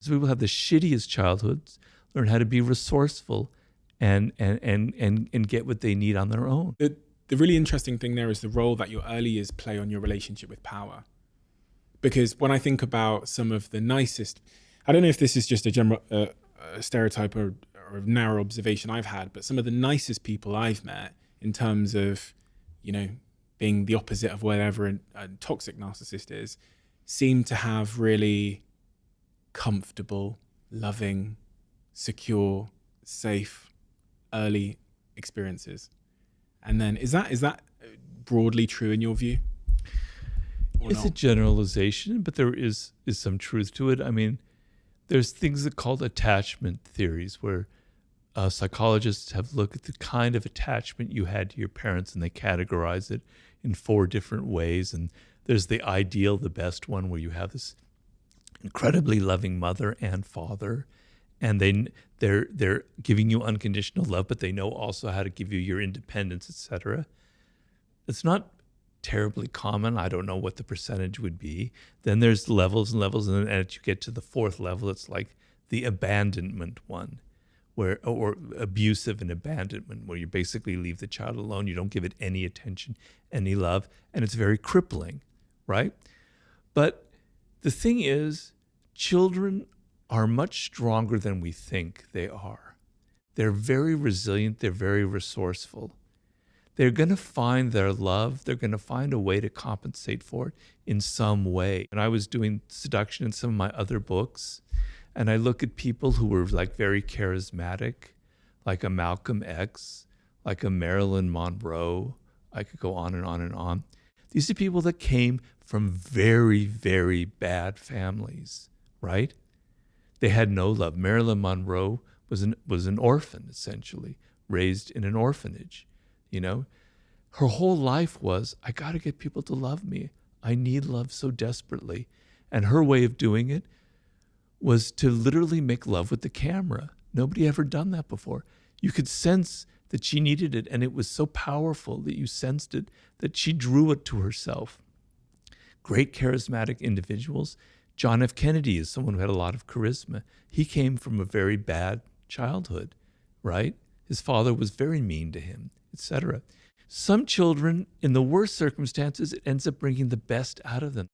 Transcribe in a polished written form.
So people have the shittiest childhoods, learn how to be resourceful and get what they need on their own. The really interesting thing there is the role that your early years play on your relationship with power. Because when I think about some of the nicest, I don't know if this is just a general stereotype or a narrow observation I've had, but some of the nicest people I've met in terms of, being the opposite of whatever a toxic narcissist is, seem to have really comfortable, loving, secure, safe, early experiences. And then is that broadly true in your view? It's a generalization, but there is some truth to it. I mean, there's things that are called attachment theories, where psychologists have looked at the kind of attachment you had to your parents, and they categorize it in 4 different ways. And there's the ideal, the best one, where you have this incredibly loving mother and father, and they're giving you unconditional love, but they know also how to give you your independence, etc. It's not terribly common. I don't know what the percentage would be. Then there's levels and levels, and then as you get to the 4th level, it's like the abandonment one, or abusive and abandonment, where you basically leave the child alone. You don't give it any attention, any love, and it's very crippling, right? But the thing is, children are much stronger than we think they are. They're very resilient. They're very resourceful. They're going to find their love. They're going to find a way to compensate for it in some way. And I was doing seduction in some of my other books, and I look at people who were like very charismatic, like a Malcolm X, like a Marilyn Monroe. I could go on and on and on. These are people that came from very, very bad families, right? They had no love. Marilyn Monroe was an orphan, essentially, raised in an orphanage. Her whole life was, I got to get people to love me. I need love so desperately. And her way of doing it was to literally make love with the camera. Nobody ever done that before. You could sense that she needed it, and it was so powerful that you sensed it, that she drew it to herself. Great charismatic individuals. John F. Kennedy is someone who had a lot of charisma. He came from a very bad childhood, right? His father was very mean to him, etc. Some children, in the worst circumstances, it ends up bringing the best out of them.